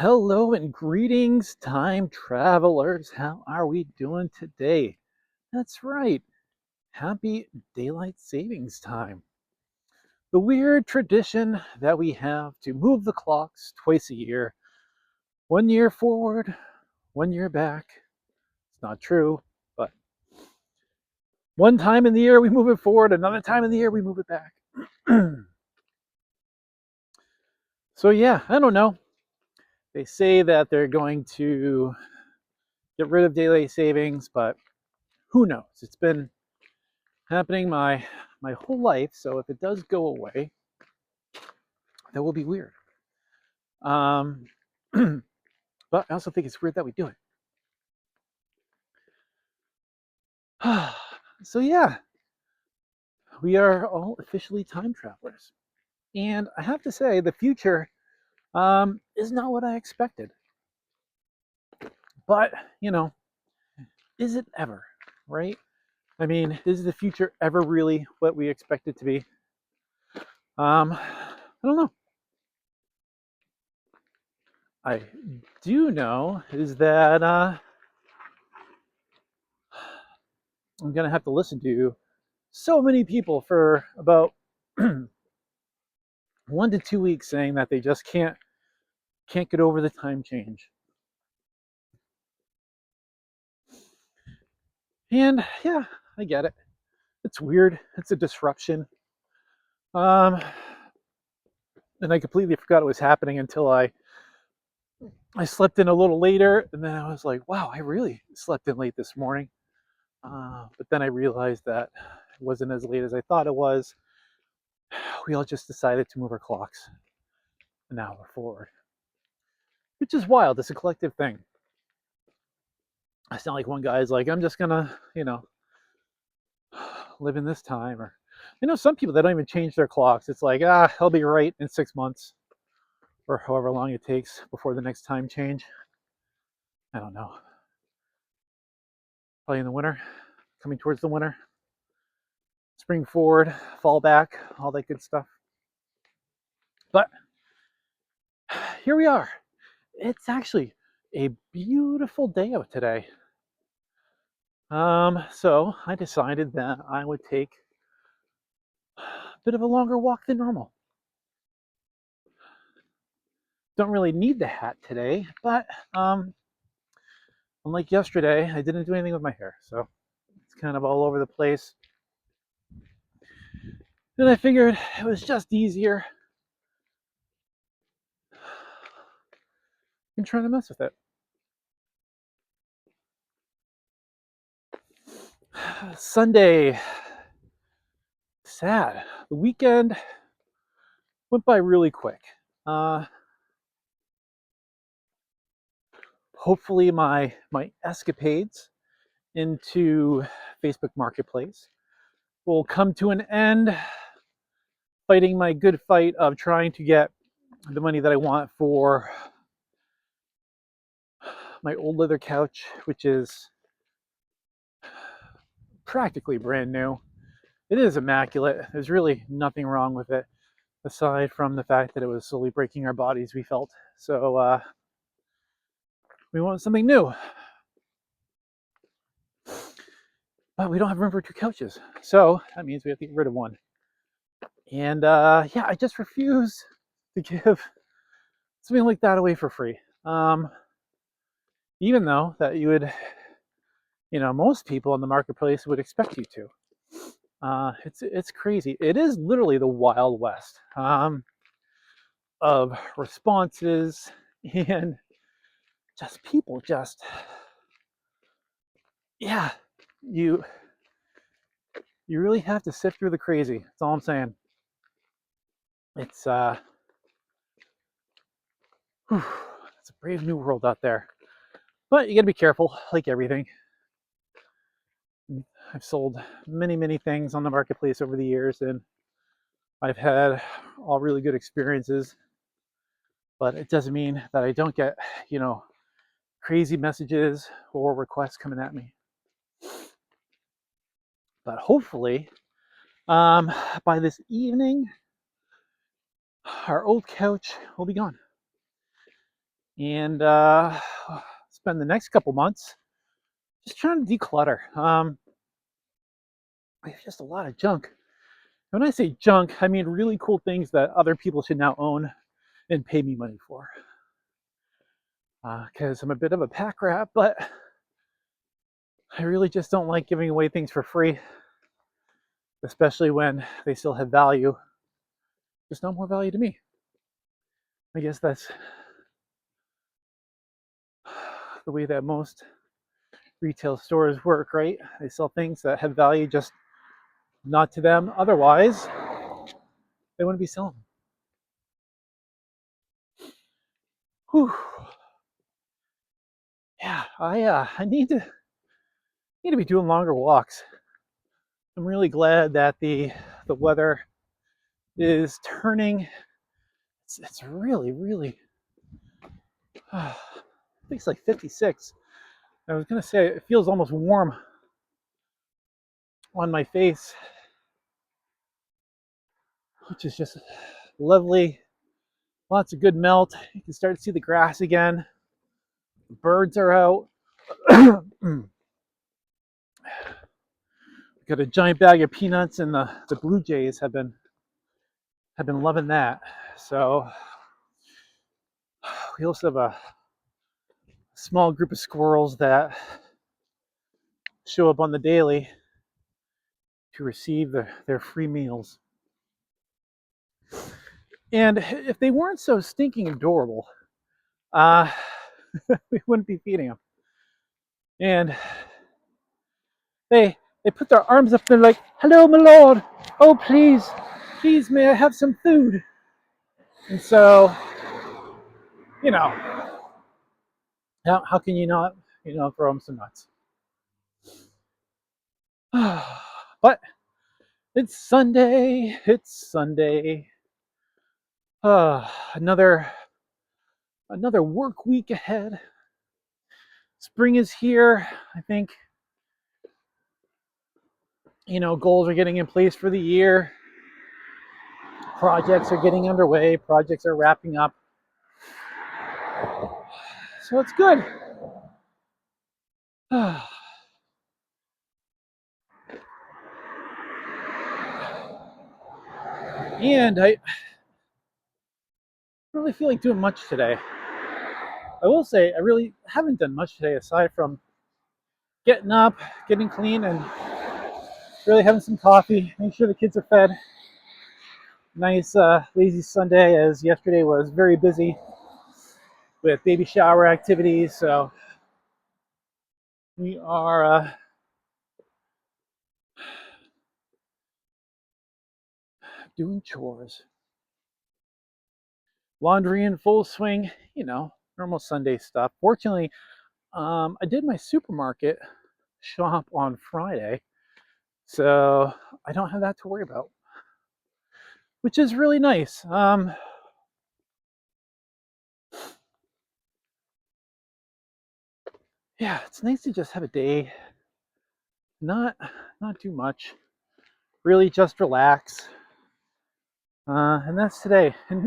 Hello and greetings, time travelers. How are we doing today? That's right. Happy daylight savings time. The weird tradition that we have to move the clocks twice a year. 1 year forward, 1 year back. It's not true, but one time in the year we move it forward, another time in the year we move it back. So yeah, I don't know. They say that they're going to get rid of daylight savings, but who knows? It's been happening my whole life, so if it does go away, that will be weird. Um, but I also think it's weird that we do it. So yeah, we are all officially time travelers, and I have to say the future is not what I expected. But is it ever? Right? I mean, is the future ever really what we expect it to be? I don't know. I do know is that I'm gonna have to listen to so many people for about 1 to 2 weeks saying that they just can't get over the time change. And yeah, I get it. It's weird. It's a disruption. Um, and I completely forgot it was happening until I slept in a little later, and then I was like, wow, I really slept in late this morning. But then I realized that it wasn't as late as I thought it was. We all just decided to move our clocks an hour forward, which is wild. It's a collective thing. It's not like one guy's like, I'm just gonna, live in this time. Or some people that don't even change their clocks. It's like, I'll be right in 6 months or however long it takes before the next time change. I don't know. Probably in the winter, coming towards the winter, spring forward, fall back, all that good stuff. But here we are. It's actually a beautiful day out today. So I decided that I would take a bit of a longer walk than normal. Don't really need the hat today, but unlike yesterday, I didn't do anything with my hair, so it's kind of all over the place. Then I figured it was just easier than trying to mess with it. Sunday, sad. The weekend went by really quick. Hopefully, my escapades into Facebook Marketplace will come to an end, fighting my good fight of trying to get the money that I want for my old leather couch, which is practically brand new. It is immaculate. There's really nothing wrong with it, aside from the fact that it was slowly breaking our bodies, we felt. So we want something new. But we don't have room for two couches. So that means we have to get rid of one. And yeah, I just refuse to give something like that away for free. Even though that you would, most people in the marketplace would expect you to. It's crazy. It is literally the Wild West of responses and just people. Yeah, you really have to sift through the crazy. That's all I'm saying. It's it's a brave new world out there, but you got to be careful, like everything. I've sold many things on the marketplace over the years, and I've had all really good experiences. But it doesn't mean that I don't get, crazy messages or requests coming at me. But hopefully, by this evening, our old couch will be gone. and spend the next couple months just trying to declutter. I have just a lot of junk. When I say junk, I mean really cool things that other people should now own and pay me money for. Because I'm a bit of a pack rat, but I really just don't like giving away things for free, especially when they still have value. There's no more value to me. I guess that's the way that most retail stores work, right? They sell things that have value, just not to them. Otherwise, they wouldn't be selling them. Whew. Yeah, I need to be doing longer walks. I'm really glad that the weather is turning. It's really I think it's like 56. I was gonna say it feels almost warm on my face, which is just lovely. Lots of good melt. You can start to see the grass again. The birds are out. Got a giant bag of peanuts, and the blue jays have been loving that. So we also have a small group of squirrels that show up on the daily to receive their free meals. And if they weren't so stinking adorable, uh, we wouldn't be feeding them. And they put their arms up. They're like, "Hello, my lord. Oh, please, may I have some food?" And so, you know, how can you not, throw them some nuts? But it's Sunday. It's Sunday. Another work week ahead. Spring is here. I think, goals are getting in place for the year. Projects are getting underway. Projects are wrapping up. So it's good. And I don't really feel like doing much today. I will say I really haven't done much today aside from getting up, getting clean, and really having some coffee, making sure the kids are fed. Nice lazy Sunday, as yesterday was very busy with baby shower activities. So we are doing chores. Laundry in full swing, normal Sunday stuff. Fortunately, I did my supermarket shop on Friday, so I don't have that to worry about, which is really nice. Yeah, it's nice to just have a day, not too much, really just relax, and that's today. And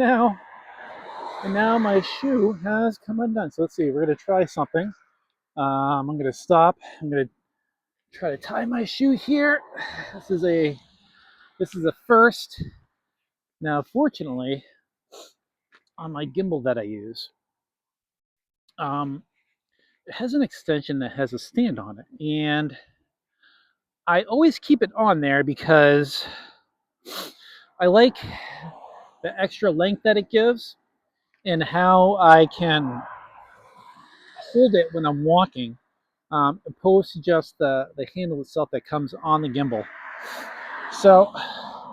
now my shoe has come undone. So let's see, we're gonna try something. I'm gonna stop. I'm gonna try to tie my shoe here. This is a first. Now, fortunately, on my gimbal that I use, um, it has an extension that has a stand on it, and I always keep it on there because I like the extra length that it gives and how I can hold it when I'm walking, opposed to just the handle itself that comes on the gimbal. So,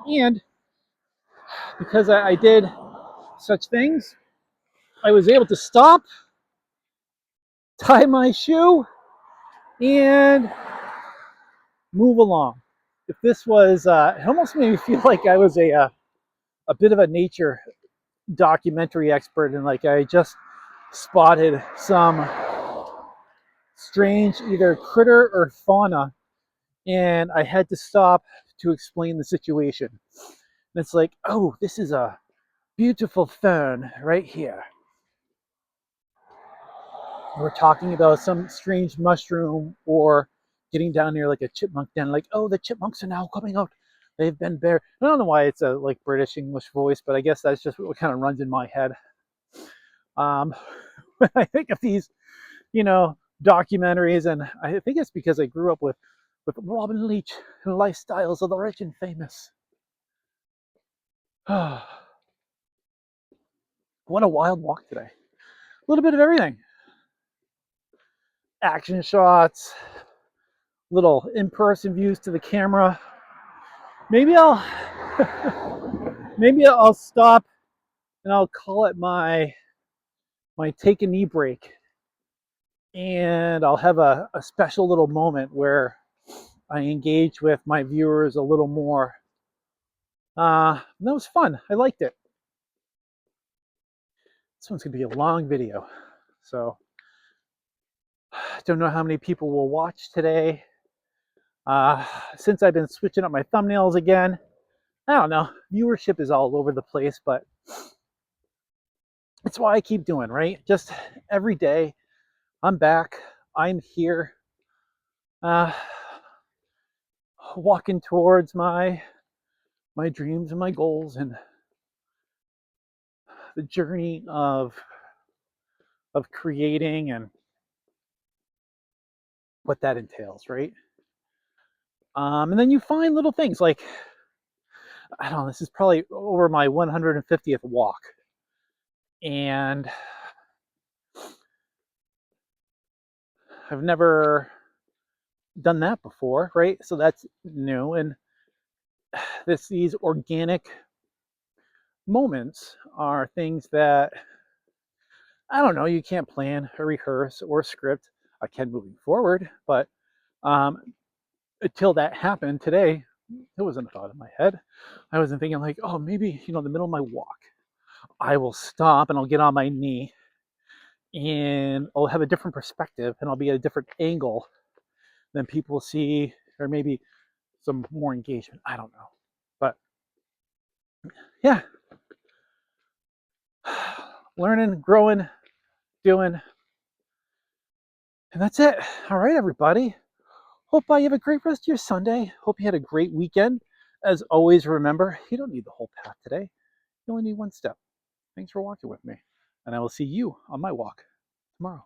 and because I did such things, I was able to stop, tie my shoe, and move along. If this was, it almost made me feel like I was a bit of a nature documentary expert, and like I just spotted some strange either critter or fauna, and I had to stop to explain the situation. And it's like, oh, this is a beautiful fern right here. we're talking about some strange mushroom or getting down near like a chipmunk den, like, oh, the chipmunks are now coming out. They've been bare. I don't know why it's a like British English voice, but I guess that's just what kind of runs in my head. Um, when I think of these, you know, documentaries, and I think it's because I grew up with Robin Leach and Lifestyles of the Rich and Famous. What a wild walk today. A little bit of everything. Action shots, little in-person views to the camera. Maybe I'll maybe I'll stop and I'll call it my take a knee break. And I'll have a special little moment where I engage with my viewers a little more. That was fun. I liked it. This one's gonna be a long video, so I don't know how many people will watch today. Since I've been switching up my thumbnails again, I don't know. Viewership is all over the place, but it's why I keep doing, right? Just every day, I'm back. I'm here, uh, walking towards my dreams and my goals and the journey of creating and what that entails, right? And then you find little things like, I don't know, this is probably over my 150th walk. And I've never done that before, right? So that's new. And these organic moments are things that, I don't know, you can't plan or rehearse or script. I can moving forward, but um, until that happened today, it wasn't a thought in my head. I wasn't thinking like, oh, maybe, in the middle of my walk, I will stop and I'll get on my knee and I'll have a different perspective and I'll be at a different angle than people see, or maybe some more engagement. I don't know. But yeah, learning, growing, doing. And that's it. All right, everybody. Hope you have a great rest of your Sunday. Hope you had a great weekend. As always, remember, you don't need the whole path today. You only need one step. Thanks for walking with me. And I will see you on my walk tomorrow.